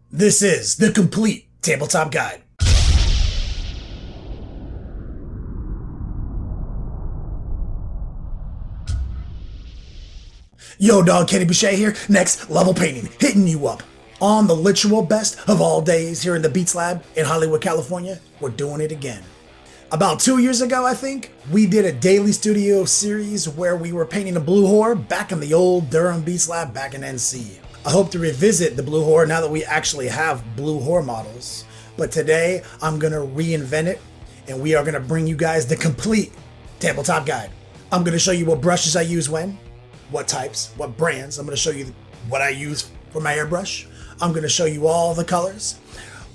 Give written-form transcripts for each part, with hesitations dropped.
This is the complete tabletop guide. Yo dog, Kenny Boucher here, next level painting, hitting you up. On the literal best of all days here in the Beats Lab in Hollywood, California, we're doing it again. About 2 years ago, I think, we did a daily studio series where we were painting a blue whore back in the old Durham Beats Lab back in NC. I hope to revisit the blue whore now that we actually have blue whore models. But today, I'm gonna reinvent it, and we are gonna bring you guys the complete tabletop guide. I'm gonna show you what brushes I use when, what types, what brands. I'm gonna show you what I use for my airbrush. I'm gonna show you all the colors,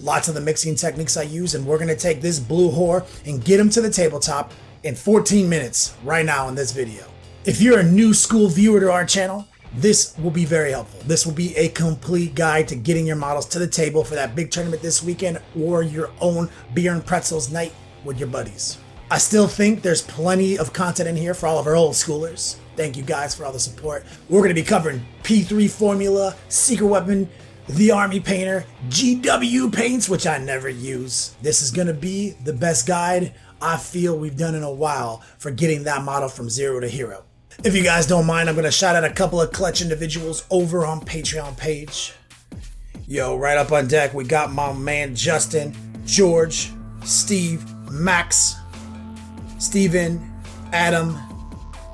lots of the mixing techniques I use, and we're gonna take this blue whore and get them to the tabletop in 14 minutes right now in this video. If you're a new school viewer to our channel, this will be very helpful. This will be a complete guide to getting your models to the table for that big tournament this weekend or your own beer and pretzels night with your buddies. I still think there's plenty of content in here for all of our old schoolers. Thank you guys for all the support. We're going to be covering P3 formula, secret weapon, the army painter, GW paints, which I never use. This is going to be the best guide I feel we've done in a while for getting that model from zero to hero. If you guys don't mind, I'm going to shout out a couple of clutch individuals over on Patreon page. Yo, right up on deck, we got my man Justin, George, Steve, Max, Steven, Adam,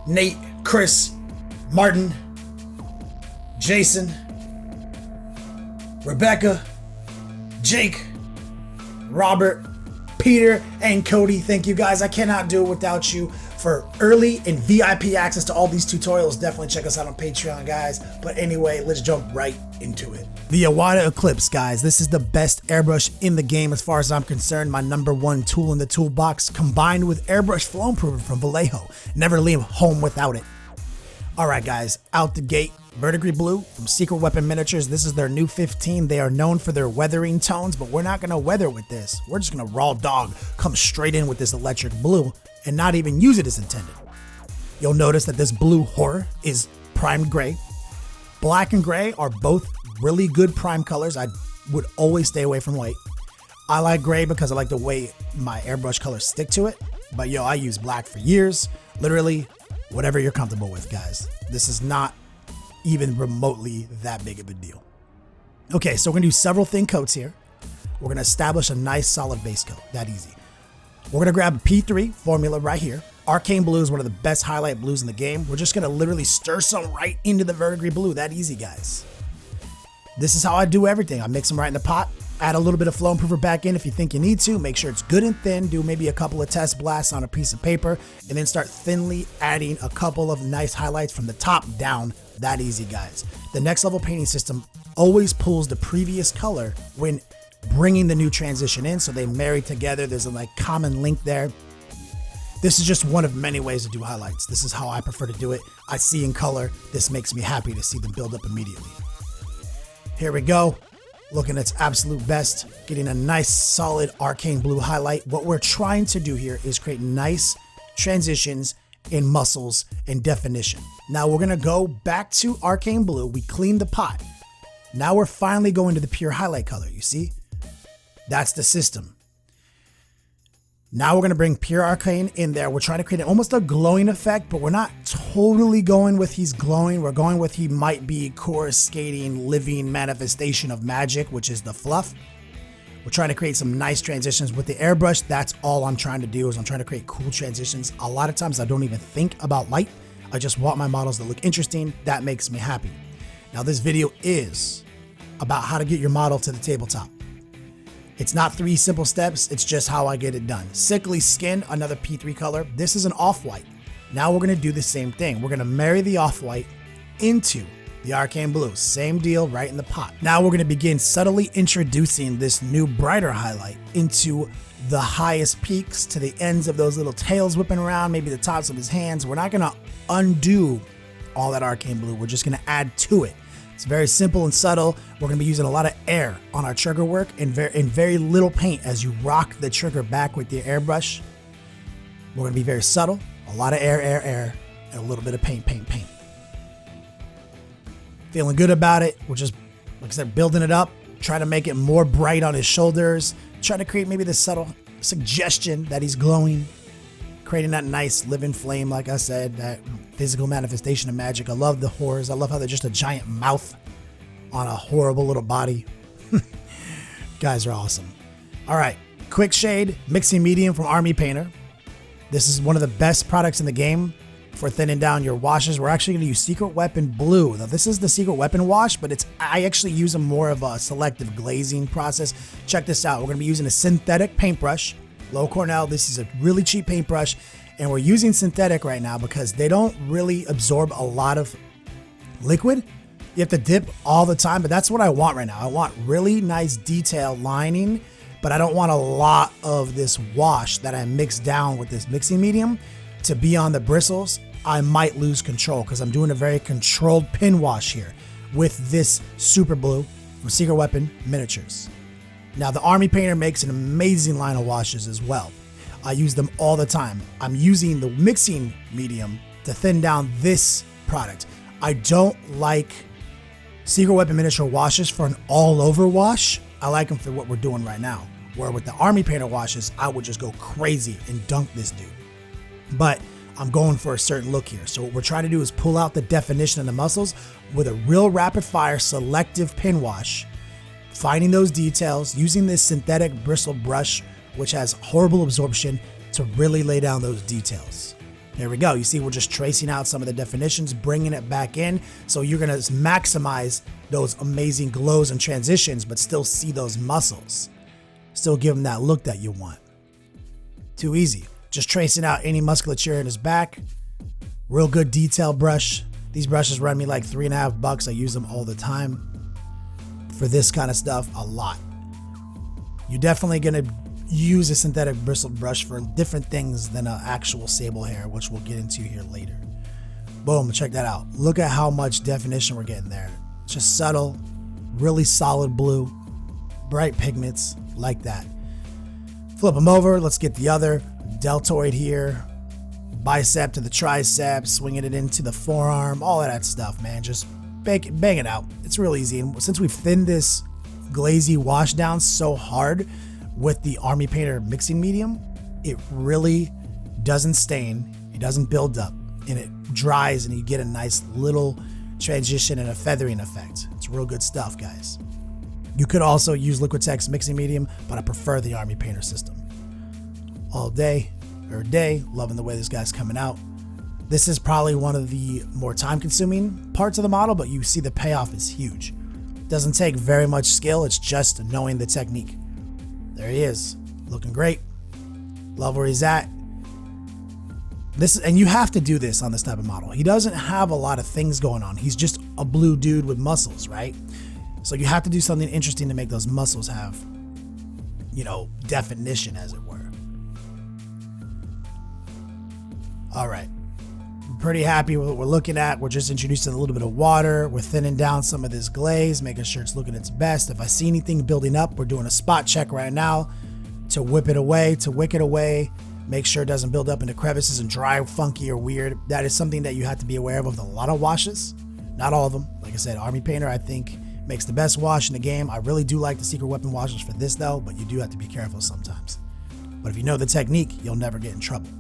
Nate, Chris, Martin, Jason, Rebecca, Jake, Robert, Peter, and Cody. Thank you guys. I cannot do it without you. For early and VIP access to all these tutorials, definitely check us out on Patreon, guys. But anyway, let's jump right into it. The Iwata Eclipse, guys. This is the best airbrush in the game as far as I'm concerned. My #1 tool in the toolbox, combined with Airbrush Flow Improver from Vallejo. Never leave home without it. Alright guys, out the gate, Verdigris Blue from Secret Weapon Miniatures. This is their new 15. They are known for their weathering tones, but we're not going to weather with this. We're just going to raw dog, come straight in with this electric blue, and not even use it as intended. You'll notice that this blue whore is primed gray. Black and gray are both really good prime colors. I would always stay away from white. I like gray because I like the way my airbrush colors stick to it. But yo, I use black for years. Literally, whatever you're comfortable with, guys. This is not even remotely that big of a deal. Okay, so we're gonna do several thin coats here. We're gonna establish a nice solid base coat, that easy. We're gonna grab a P3 formula right here. Arcane Blue is one of the best highlight blues in the game. We're just gonna literally stir some right into the Verdigris Blue, that easy, guys. This is how I do everything. I mix them right in the pot. Add a little bit of flow improver back in if you think you need to. Make sure it's good and thin. Do maybe a couple of test blasts on a piece of paper, and then start thinly adding a couple of nice highlights from the top down. That easy, guys. The next level painting system always pulls the previous color when bringing the new transition in, so they marry together. There's a common link there. This is just one of many ways to do highlights. This is how I prefer to do it. I see in color. This makes me happy to see them build up immediately. Here we go. Looking its absolute best, getting a nice solid arcane blue highlight. What we're trying to do here is create nice transitions in muscles and definition. Now we're gonna go back to arcane blue. We cleaned the pot. Now we're finally going to the pure highlight color, you see? That's the system. Now we're gonna bring pure arcane in there. We're trying to create almost a glowing effect, but we're not totally going with he's glowing. We're going with he might be coruscating, living manifestation of magic, which is the fluff. We're trying to create some nice transitions with the airbrush. That's all I'm trying to do, is I'm trying to create cool transitions. A lot of times I don't even think about light. I just want my models to look interesting. That makes me happy. Now this video is about how to get your model to the tabletop. It's not 3 simple steps, it's just how I get it done. Sickly Skin, another P3 color. This is an off-white. Now we're gonna do the same thing. We're gonna marry the off-white into the Arcane Blue. Same deal right in the pot. Now we're gonna begin subtly introducing this new brighter highlight into the highest peaks, to the ends of those little tails whipping around, maybe the tops of his hands. We're not gonna undo all that Arcane Blue, we're just gonna add to it. It's very simple and subtle. We're gonna be using a lot of air on our trigger work and very little paint as you rock the trigger back with your airbrush. We're gonna be very subtle, a lot of air, and a little bit of paint. Feeling good about it. We're just, like I said, building it up. trying to make it more bright on his shoulders, trying to create maybe the subtle suggestion that he's glowing, creating that nice living flame, like I said, that physical manifestation of magic. I love the horrors. I love how they're just a giant mouth on a horrible little body. Guys are awesome. All right, Quick Shade Mixing Medium from Army Painter. This is one of the best products in the game for thinning down your washes. We're actually going to use Secret Weapon Blue. Now, this is the Secret Weapon wash, but I actually use a more of a selective glazing process. Check this out. We're going to be using a synthetic paintbrush. Loew Cornell. This is a really cheap paintbrush, and we're using synthetic right now because they don't really absorb a lot of liquid. You have to dip all the time, but that's what I want right now. I want really nice detail lining, but I don't want a lot of this wash that I mix down with this mixing medium to be on the bristles. I might lose control because I'm doing a very controlled pin wash here with this Super Blue from Secret Weapon Miniatures. Now, the Army Painter makes an amazing line of washes as well. I use them all the time. I'm using the mixing medium to thin down this product. I don't like Secret Weapon Miniature washes for an all-over wash. I like them for what we're doing right now. Where with the Army Painter washes, I would just go crazy and dunk this dude. But I'm going for a certain look here. So what we're trying to do is pull out the definition of the muscles with a real rapid-fire selective pin wash, finding those details, using this synthetic bristle brush, which has horrible absorption, to really lay down those details. There we go. You see, we're just tracing out some of the definitions, bringing it back in. So you're going to maximize those amazing glows and transitions, but still see those muscles. Still give them that look that you want. Too easy. Just tracing out any musculature in his back. Real good detail brush. These brushes run me like $3.50. I use them all the time for this kind of stuff, a lot. You're definitely going to use a synthetic bristle brush for different things than an actual sable hair, which we'll get into here later. Boom, check that out. Look at how much definition we're getting there. Just subtle, really solid blue, bright pigments like that. Flip them over. Let's get the other deltoid here, bicep to the tricep, swinging it into the forearm, all of that stuff, man. Just bang it out. It's real easy. And since we've thinned this glazy wash down so hard with the Army Painter mixing medium, it really doesn't stain, it doesn't build up, and it dries, and you get a nice little transition and a feathering effect. It's real good stuff, guys. You could also use Liquitex mixing medium, but I prefer the Army Painter system. All day, every day, loving the way this guy's coming out. This is probably one of the more time-consuming parts of the model, but you see the payoff is huge. Doesn't take very much skill, it's just knowing the technique. There he is, looking great. Love where he's at. And you have to do this on this type of model. He doesn't have a lot of things going on. He's just a blue dude with muscles, right? So you have to do something interesting to make those muscles have, definition, as it were. All right. I'm pretty happy with what we're looking at. We're just introducing a little bit of water. We're thinning down some of this glaze, making sure it's looking its best. If I see anything building up, we're doing a spot check right now to whip it away, to wick it away, make sure it doesn't build up into crevices and dry, funky, or weird. That is something that you have to be aware of with a lot of washes. Not all of them. Like I said, Army Painter, I think, makes the best wash in the game. I really do like the Secret Weapon washes for this, though, but you do have to be careful sometimes. But if you know the technique, you'll never get in trouble.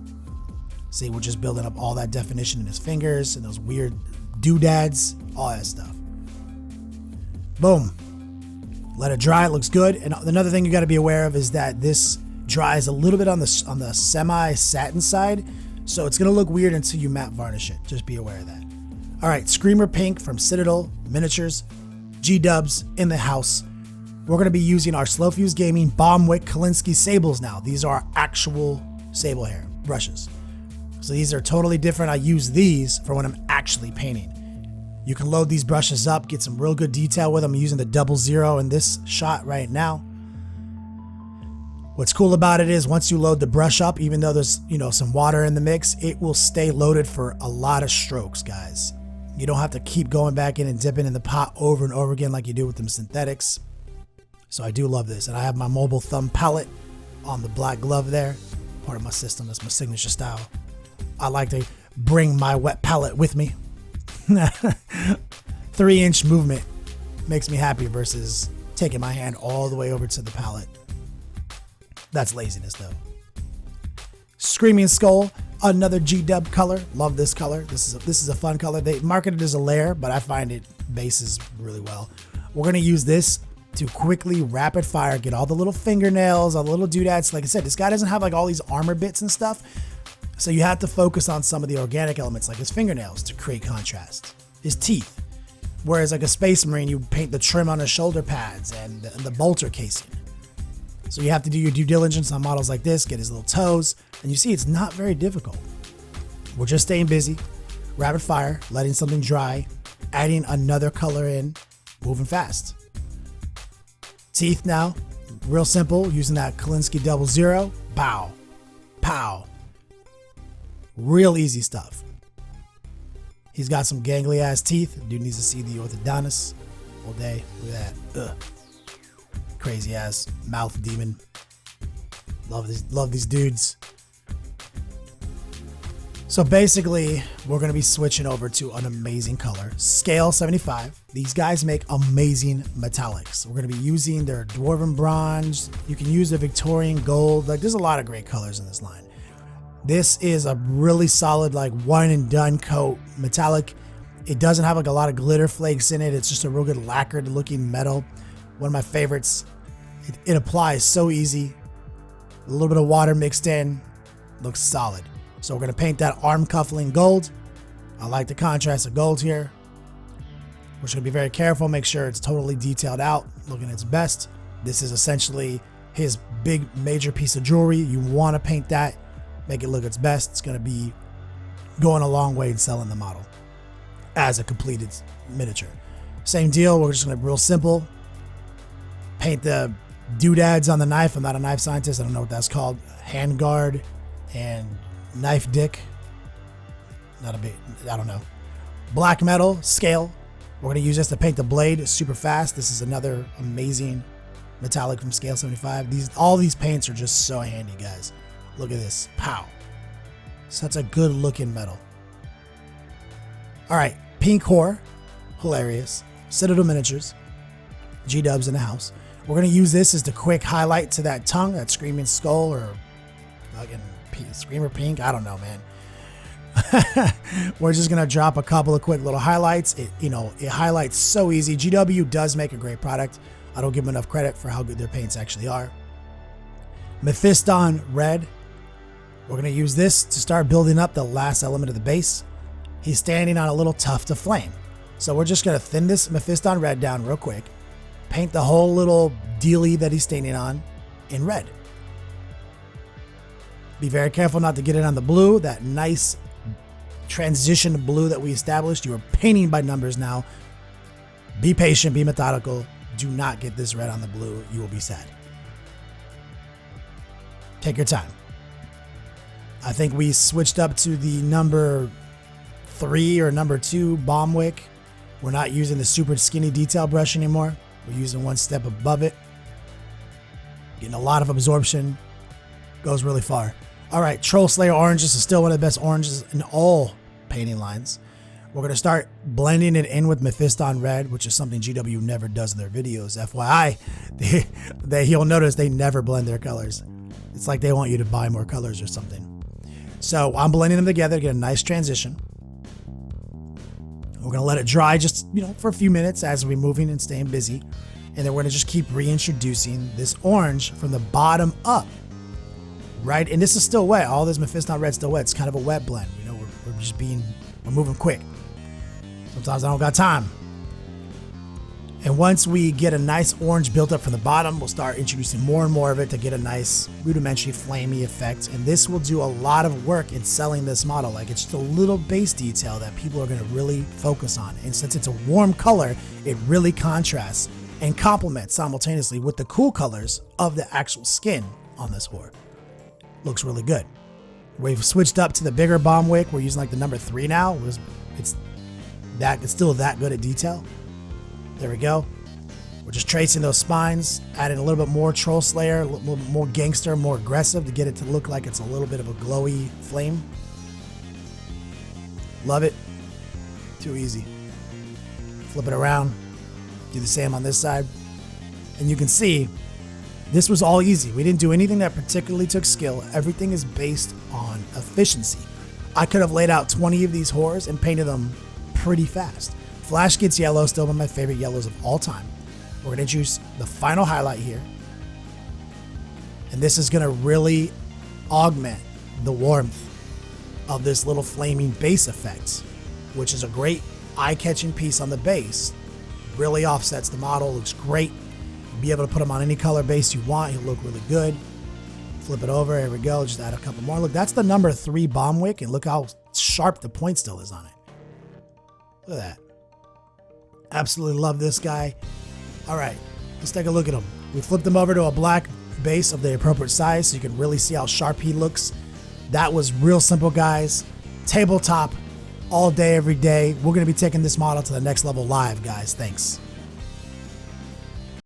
See, we're just building up all that definition in his fingers and those weird doodads, all that stuff. Boom. Let it dry. It looks good. And another thing you got to be aware of is that this dries a little bit on the semi-satin side, so it's going to look weird until you matte varnish it. Just be aware of that. All right, Screamer Pink from Citadel Miniatures, G-dubs in the house. We're going to be using our Slow Fuse Gaming Wick Kalinsky sables now. These are actual sable hair brushes. So these are totally different. I use these for when I'm actually painting. You can load these brushes up, get some real good detail with them. I'm using the 00 in this shot right now. What's cool about it is once you load the brush up, even though there's, some water in the mix, it will stay loaded for a lot of strokes, guys. You don't have to keep going back in and dipping in the pot over and over again like you do with them synthetics. So I do love this. And I have my mobile thumb palette on the black glove there. Part of my system. That's my signature style. I like to bring my wet palette with me. 3-inch movement makes me happy versus taking my hand all the way over to the palette. That's laziness though. Screaming Skull, another G-Dub color. Love this color. This is a fun color. They market it as a layer, but I find it bases really well. We're gonna use this to quickly rapid fire get all the little fingernails, all the little doodads. Like I said, this guy doesn't have like all these armor bits and stuff, so you have to focus on some of the organic elements like his fingernails to create contrast. His teeth, whereas like a Space Marine, you paint the trim on his shoulder pads and the bolter casing. So you have to do your due diligence on models like this, get his little toes, and you see it's not very difficult. We're just staying busy, rapid fire, letting something dry, adding another color in, moving fast. Teeth now, real simple, using that Kalinsky 00, bow, pow. Real easy stuff. He's got some gangly ass teeth. Dude needs to see the orthodontist all day. Look at that. Ugh. Crazy ass mouth demon. Love these dudes. So basically, we're going to be switching over to an amazing color. Scale 75. These guys make amazing metallics. We're going to be using their Dwarven Bronze. You can use the Victorian Gold. Like, there's a lot of great colors in this line. This is a really solid, like, one and done coat metallic. It doesn't have like a lot of glitter flakes in it. It's just a real good lacquered looking metal. One of my favorites. It applies so easy. A little bit of water mixed in. Looks solid. So we're going to paint that arm cuffling gold. I like the contrast of gold here. We're just going to be very careful, make sure it's totally detailed out, looking its best. This is essentially his big major piece of jewelry. You want to paint that, make it look its best. It's going to be going a long way in selling the model as a completed miniature. Same deal, we're just going to be real simple. Paint the doodads on the knife. I'm not a knife scientist, I don't know what that's called. Handguard and knife dick. Not a big, I don't know. Black metal, scale. We're going to use this to paint the blade super fast. This is another amazing metallic from Scale 75. All these paints are just so handy, guys. Look at this. Pow. Such a good looking metal. All right. Pink Whore. Hilarious. Citadel Miniatures. G-dubs in the house. We're going to use this as the quick highlight to that tongue, that Screaming Skull, or fucking Screamer Pink. I don't know, man. We're just going to drop a couple of quick little highlights. It highlights so easy. GW does make a great product. I don't give them enough credit for how good their paints actually are. Mephiston Red. We're going to use this to start building up the last element of the base. He's standing on a little tuft of flame. So we're just going to thin this Mephiston Red down real quick. Paint the whole little dealie that he's standing on in red. Be very careful not to get it on the blue, that nice transition blue that we established. You are painting by numbers now. Be patient, be methodical. Do not get this red on the blue. You will be sad. Take your time. I think we switched up to the number 3 or number 2 bomb wick. We're not using the super skinny detail brush anymore. We're using one step above it. Getting a lot of absorption. Goes really far. All right, Troll Slayer Orange. This is still one of the best oranges in all painting lines. We're going to start blending it in with Mephiston Red, which is something GW never does in their videos. FYI, you'll notice they never blend their colors. It's like they want you to buy more colors or something. So I'm blending them together to get a nice transition. We're going to let it dry just, for a few minutes as we're moving and staying busy. And then we're going to just keep reintroducing this orange from the bottom up. Right? And this is still wet. All this Mephiston Red still wet. It's kind of a wet blend. We're moving quick. Sometimes I don't got time. And once we get a nice orange built up from the bottom, we'll start introducing more and more of it to get a nice rudimentary flamey effect. And this will do a lot of work in selling this model. Like, it's just a little base detail that people are going to really focus on. And since it's a warm color, it really contrasts and complements simultaneously with the cool colors of the actual skin on this whore. Looks really good. We've switched up to the bigger bomb wick. We're using like the number 3 now. It's still that good at detail. There we go. We're just tracing those spines, adding a little bit more Troll Slayer, a little more gangster, more aggressive to get it to look like it's a little bit of a glowy flame. Love it. Too easy. Flip it around. Do the same on this side. And you can see this was all easy. We didn't do anything that particularly took skill. Everything is based on efficiency. I could have laid out 20 of these whores and painted them pretty fast. Flashgitz yellow, still one of my favorite yellows of all time. We're going to introduce the final highlight here. And this is going to really augment the warmth of this little flaming base effect, which is a great eye-catching piece on the base. Really offsets the model, looks great. You'll be able to put them on any color base you want. He'll look really good. Flip it over, here we go. Just add a couple more. Look, that's the number 3 bomb wick, and look how sharp the point still is on it. Look at that. Absolutely love this guy. All right, let's take a look at him. We flipped him over to a black base of the appropriate size so you can really see how sharp he looks. That was real simple, guys. Tabletop all day, every day. We're going to be taking this model to the next level live, guys. Thanks.